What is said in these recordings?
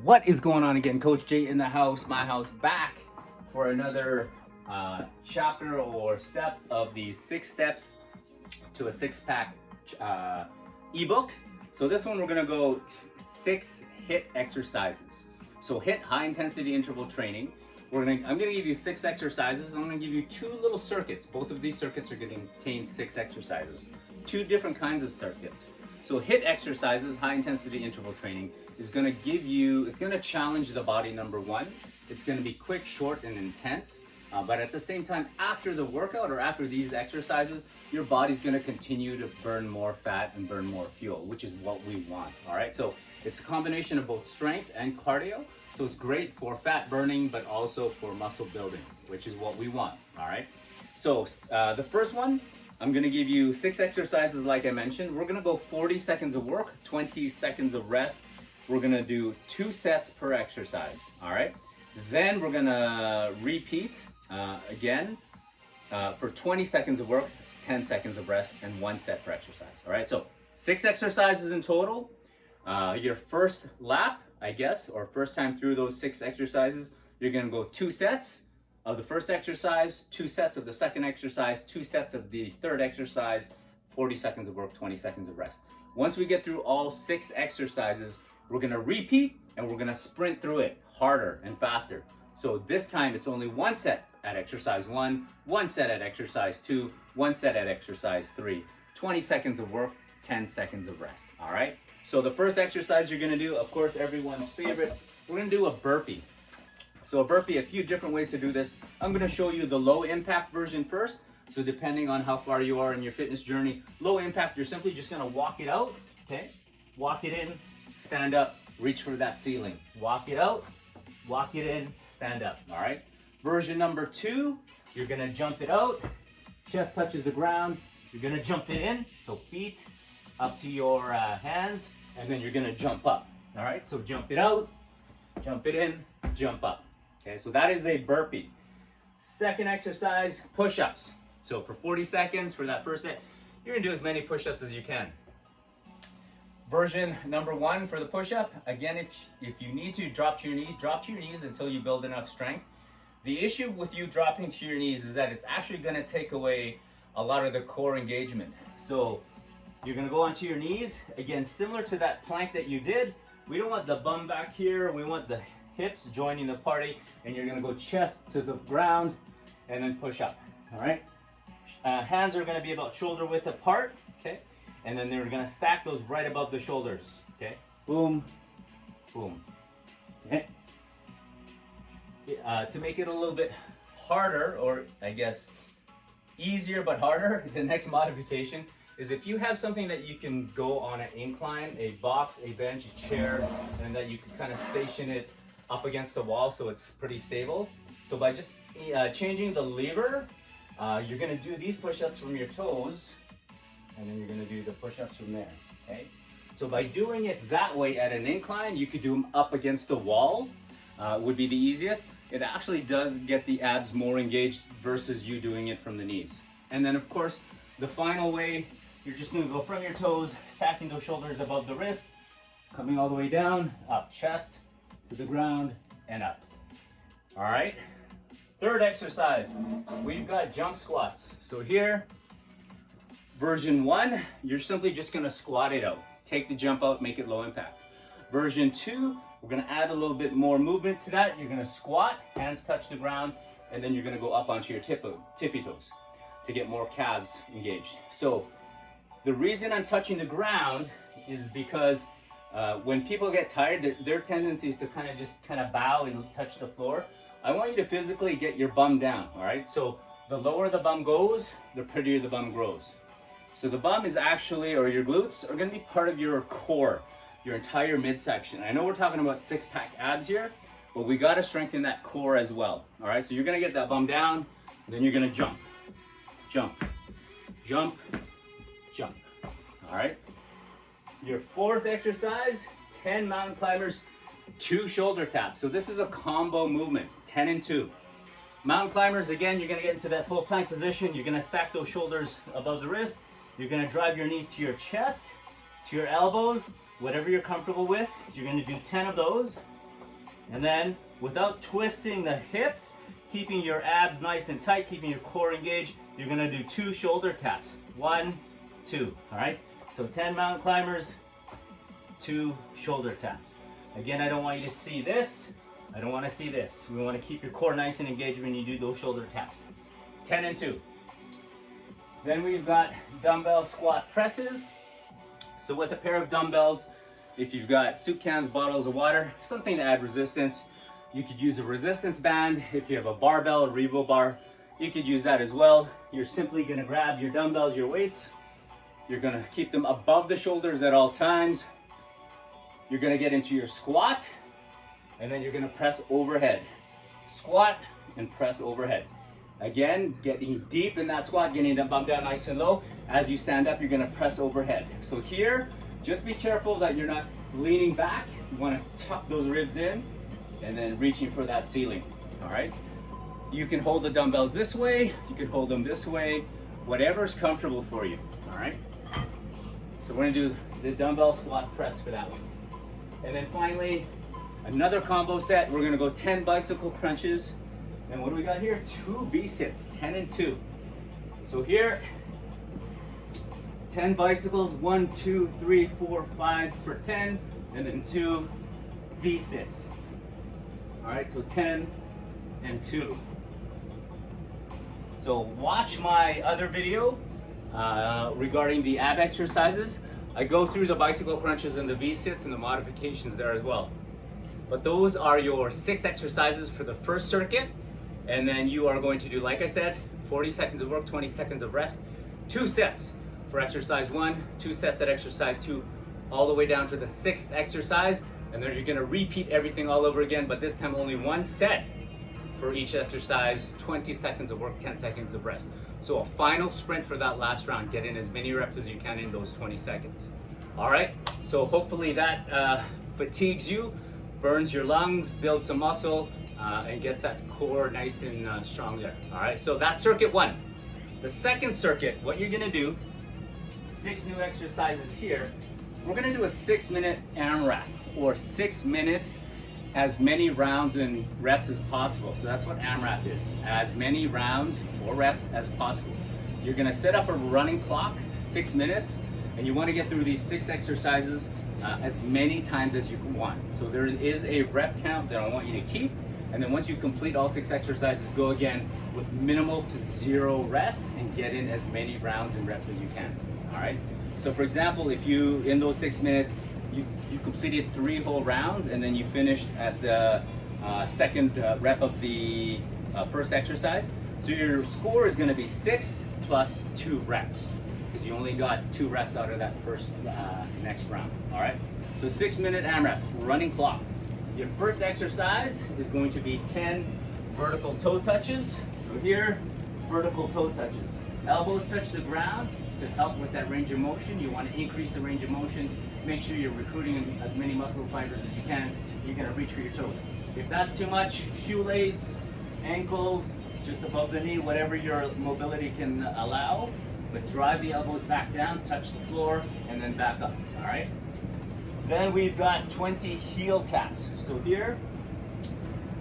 What is going on again? Coach Jay in the house, my house, back for another chapter or step of the 6 steps to a six-pack ebook. So this one we're gonna go 6 HIIT exercises. So HIIT, high intensity interval training. I'm gonna give you 6 exercises. I'm gonna give you 2 little circuits. Both of these circuits are gonna contain 6 exercises. 2 different kinds of circuits. So HIIT exercises, high intensity interval training, is gonna give you, it's gonna challenge the body, number one. It's gonna be quick, short, and intense. But at the same time, after the workout or after these exercises, your body's gonna continue to burn more fat and burn more fuel, which is what we want, all right? So it's a combination of both strength and cardio. So it's great for fat burning, but also for muscle building, which is what we want, all right? So the first one, I'm gonna give you 6 exercises like I mentioned. We're gonna go 40 seconds of work, 20 seconds of rest. We're gonna do 2 sets per exercise, all right? Then we're gonna repeat again for 20 seconds of work, 10 seconds of rest, and 1 set per exercise, all right? So 6 exercises in total. Your first lap, I guess, or first time through those 6 exercises, you're gonna go 2 sets of the first exercise, 2 sets of the second exercise, 2 sets of the third exercise, 40 seconds of work, 20 seconds of rest. Once we get through all 6 exercises, we're gonna repeat and we're gonna sprint through it harder and faster. So this time it's only 1 set at exercise 1, 1 set at exercise 2, 1 set at exercise 3, 20 seconds of work, 10 seconds of rest, all right? So the first exercise you're gonna do, of course, everyone's favorite, we're gonna do a burpee. So a burpee, a few different ways to do this. I'm gonna show you the low impact version first. So depending on how far you are in your fitness journey, low impact, you're simply just gonna walk it out, okay? Walk it in, stand up, reach for that ceiling. Walk it out, walk it in, stand up, all right? Version number 2, you're gonna jump it out, chest touches the ground, you're gonna jump it in, so feet up to your hands, and then you're gonna jump up, all right? So jump it out, jump it in, jump up. Okay, so that is a burpee. Second exercise, push-ups. So for 40 seconds for that first set, you're gonna do as many push-ups as you can. Version number 1 for the push-up, again, if you need to drop to your knees until you build enough strength. The issue with you dropping to your knees is that it's actually gonna take away a lot of the core engagement. So you're gonna go onto your knees, again, similar to that plank that you did. We don't want the bum back here, we want the hips joining the party, and you're gonna go chest to the ground and then push up, all right? Hands are gonna be about shoulder width apart, okay? And then they're gonna stack those right above the shoulders, okay? Boom, boom, okay? To make it a little bit harder, or I guess easier but harder, the next modification is if you have something that you can go on an incline, a box, a bench, a chair, and that you can kind of station it up against the wall so it's pretty stable. So by just changing the lever, you're gonna do these push-ups from your toes, and then you're gonna do the push-ups from there, okay? So by doing it that way at an incline, you could do them up against the wall, would be the easiest. It actually does get the abs more engaged versus you doing it from the knees. And then of course, the final way, you're just gonna go from your toes, stacking those shoulders above the wrist, coming all the way down, up, chest to the ground, and up. All right, third exercise, we've got jump squats. So here, version 1, you're simply just gonna squat it out. Take the jump out, make it low impact. Version 2, we're gonna add a little bit more movement to that. You're gonna squat, hands touch the ground, and then you're gonna go up onto your tippy toes to get more calves engaged. So the reason I'm touching the ground is because when people get tired, their tendency is to kind of bow and touch the floor. I want you to physically get your bum down, all right? So the lower the bum goes, the prettier the bum grows. So the bum is actually, or your glutes, are gonna be part of your core, your entire midsection. I know we're talking about 6-pack abs here, but we gotta strengthen that core as well, all right? So you're gonna get that bum down, then you're gonna jump, jump, jump, jump, all right? Your fourth exercise, 10 mountain climbers, 2 shoulder taps. So this is a combo movement, 10 and 2. Mountain climbers, again, you're gonna get into that full plank position. You're gonna stack those shoulders above the wrist. You're gonna drive your knees to your chest, to your elbows, whatever you're comfortable with. You're gonna do 10 of those. And then without twisting the hips, keeping your abs nice and tight, keeping your core engaged, you're gonna do 2 shoulder taps. 1, 2, all right? So 10 mountain climbers, 2 shoulder taps. Again, I don't want you to see this. I don't wanna see this. We wanna keep your core nice and engaged when you do those shoulder taps. 10 and 2. Then we've got dumbbell squat presses. So with a pair of dumbbells, if you've got soup cans, bottles of water, something to add resistance, you could use a resistance band. If you have a barbell, a Revo bar, you could use that as well. You're simply gonna grab your dumbbells, your weights. You're gonna keep them above the shoulders at all times. You're gonna get into your squat, and then you're gonna press overhead. Squat and press overhead. Again, getting deep in that squat, getting the bump down nice and low. As you stand up, you're gonna press overhead. So here, just be careful that you're not leaning back. You wanna tuck those ribs in and then reaching for that ceiling, all right? You can hold the dumbbells this way, you can hold them this way, whatever's comfortable for you, all right? So we're gonna do the dumbbell squat press for that one. And then finally, another combo set. We're gonna go 10 bicycle crunches. And what do we got here? 2 V-sits, 10 and 2. So here, 10 bicycles, 1, 2, 3, 4, 5 for 10, and then 2 V-sits. All right, so 10 and 2. So watch my other video regarding the ab exercises. I go through the bicycle crunches and the V-sits and the modifications there as well. But those are your 6 exercises for the first circuit. And then you are going to do, like I said, 40 seconds of work, 20 seconds of rest, 2 sets for exercise 1, 2 sets at exercise 2, all the way down to the 6th exercise. And then you're gonna repeat everything all over again, but this time only 1 set for each exercise, 20 seconds of work, 10 seconds of rest. So a final sprint for that last round. Get in as many reps as you can in those 20 seconds. All right, so hopefully that fatigues you, burns your lungs, builds some muscle, and gets that core nice and strong there. All right, so that's circuit 1. The second circuit, what you're gonna do, 6 new exercises here. We're gonna do a 6-minute AMRAP, or 6 minutes, as many rounds and reps as possible. So that's what AMRAP is, as many rounds or reps as possible. You're gonna set up a running clock, 6 minutes, and you wanna get through these 6 exercises as many times as you can want. So there is a rep count that I want you to keep. And then once you complete all 6 exercises, go again with minimal to 0 rest and get in as many rounds and reps as you can, all right? So for example, if you, in those 6 minutes, you completed 3 whole rounds and then you finished at the second rep of the first exercise, so your score is gonna be 6 plus 2 reps, because you only got 2 reps out of that first next round, all right? So 6-minute AMRAP, running clock. Your first exercise is going to be 10 vertical toe touches. So here, vertical toe touches. Elbows touch the ground to help with that range of motion. You want to increase the range of motion. Make sure you're recruiting as many muscle fibers as you can. You're going to reach for your toes. If that's too much, shoelace, ankles, just above the knee, whatever your mobility can allow. But drive the elbows back down, touch the floor, and then back up, all right? Then we've got 20 heel taps. So here,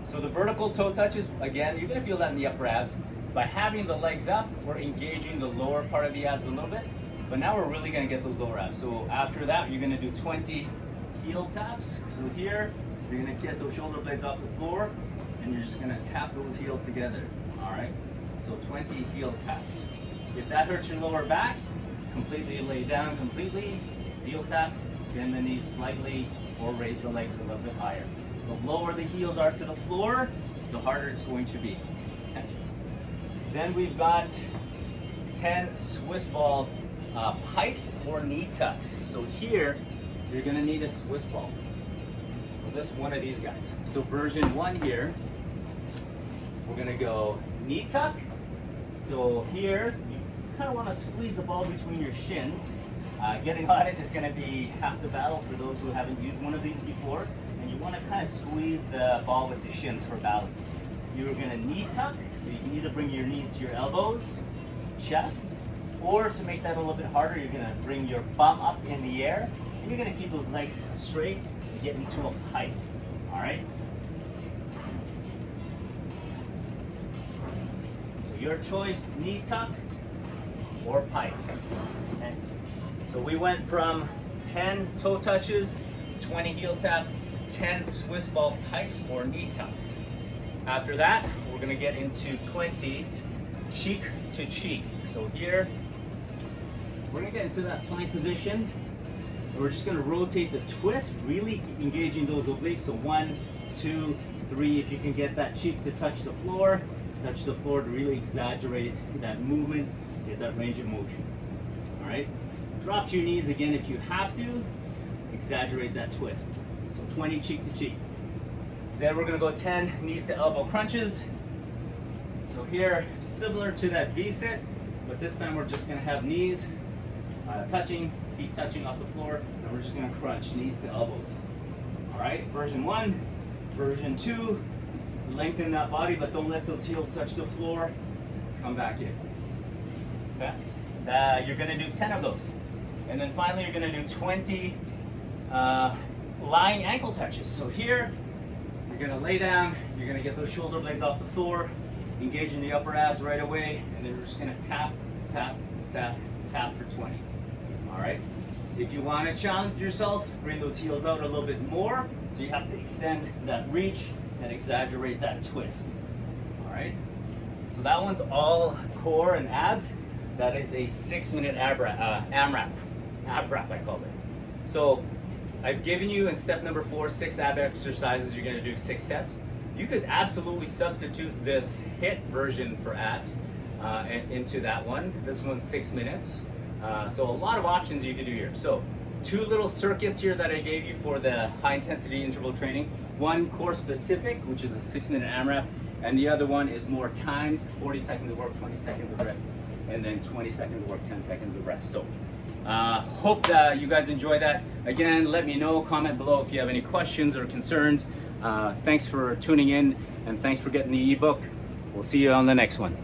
so the vertical toe touches, again, you're gonna feel that in the upper abs. By having the legs up, we're engaging the lower part of the abs a little bit, but now we're really gonna get those lower abs. So after that, you're gonna do 20 heel taps. So here, you're gonna get those shoulder blades off the floor, and you're just gonna tap those heels together, all right? So 20 heel taps. If that hurts your lower back, completely lay down completely, heel taps, bend the knees slightly, or raise the legs a little bit higher. The lower the heels are to the floor, the harder it's going to be. Okay. Then we've got 10 Swiss ball pikes or knee tucks. So here, you're gonna need a Swiss ball. So this one of these guys. So version 1 here, we're gonna go knee tuck. So here, you kind of want to squeeze the ball between your shins. Getting on it is going to be half the battle for those who haven't used one of these before. And you want to kind of squeeze the ball with the shins for balance. You're going to knee tuck, so you can either bring your knees to your elbows, chest, or to make that a little bit harder, you're going to bring your bum up in the air And you're gonna keep those legs straight and get into a pike, all right? So your choice, knee tuck or pike. Okay. So we went from 10 toe touches, 20 heel taps, 10 Swiss ball pikes or knee tucks. After that, we're gonna get into 20 cheek to cheek. So here, we're gonna get into that plank position. We're just gonna rotate the twist, really engaging those obliques. So 1, 2, 3, if you can get that cheek to touch the floor to really exaggerate that movement, get that range of motion. All right, drop to your knees again if you have to, exaggerate that twist. So 20 cheek to cheek. Then we're gonna go 10 knees to elbow crunches. So here, similar to that V-sit, but this time we're just gonna have knees touching, feet touching off the floor, and we're just gonna crunch knees to elbows. All right, version 1, version 2, lengthen that body, but don't let those heels touch the floor. Come back in, okay? You're gonna do 10 of those. And then finally, you're gonna do 20 lying ankle touches. So here, you're gonna lay down, you're gonna get those shoulder blades off the floor, engaging the upper abs right away, and then we're just gonna tap, tap, tap, tap for 20. All right? If you wanna challenge yourself, bring those heels out a little bit more, so you have to extend that reach and exaggerate that twist. All right? So that one's all core and abs. That is a 6-minute AMRAP. AMRAP, I call it. So I've given you in step number 4, 6 ab exercises. You're gonna do 6 sets. You could absolutely substitute this HIIT version for abs into that one. This one's 6 minutes. So a lot of options you could do here. So 2 little circuits here that I gave you for the high intensity interval training. One core specific, which is a 6-minute AMRAP, and the other one is more timed, 40 seconds of work, 20 seconds of rest, and then 20 seconds of work, 10 seconds of rest. So hope that you guys enjoy that. Again, let me know, comment below if you have any questions or concerns. Thanks for tuning in, and thanks for getting the ebook. We'll see you on the next one.